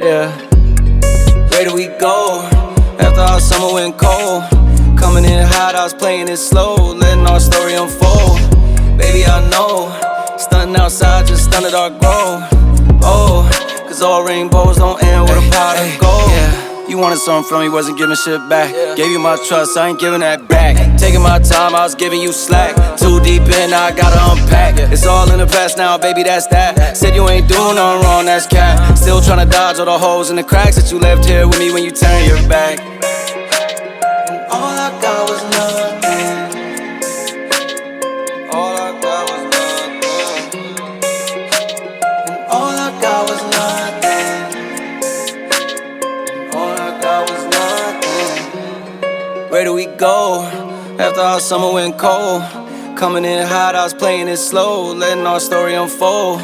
Yeah. Where do we go? After our summer went cold, coming in hot, I was playing it slow, letting our story unfold. Baby, I know, stunting outside, just stunted our growth. Oh, cause all rainbows don't end with a pot of gold. Yeah. You wanted something from me, wasn't giving shit back. Gave you my trust, I ain't giving that back. Taking my time, I was giving you slack. Too deep in, now I gotta unpack. It's all in the past now, baby, that's that. Said you ain't doing nothing wrong, that's cap. Still tryna dodge all the holes and the cracks that you left here with me when you turn your back. And all I got was nothing. All I got was nothing. And all I got was nothing. All I got was nothing. Where do we go? After our summer went cold, coming in hot, I was playing it slow, letting our story unfold.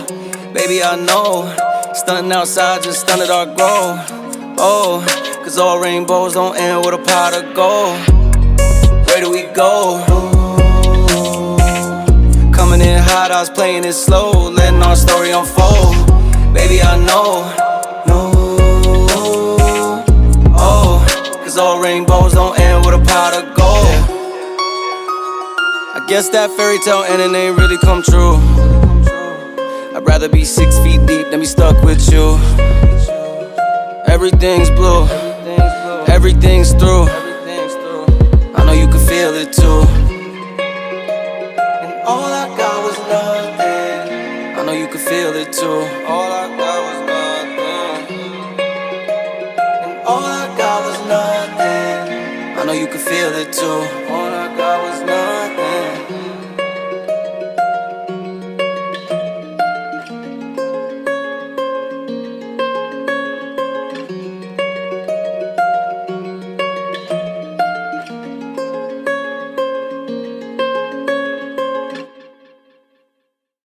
Baby, I know, stunting outside, just stunted our growth. Oh, cause all rainbows don't end with a pot of gold. Where do we go? Coming in hot, I was playing it slow, letting our story unfold. Baby, I know, cause all rainbows don't end with a pot of gold. I guess that fairy tale ending ain't really come true. I'd rather be 6 feet deep than be stuck with you. Everything's blue, everything's through. I know you can feel it too. And all I got was nothing. I know you can feel it too. All I got was nothing. And all I got was nothing. I know you can feel it too.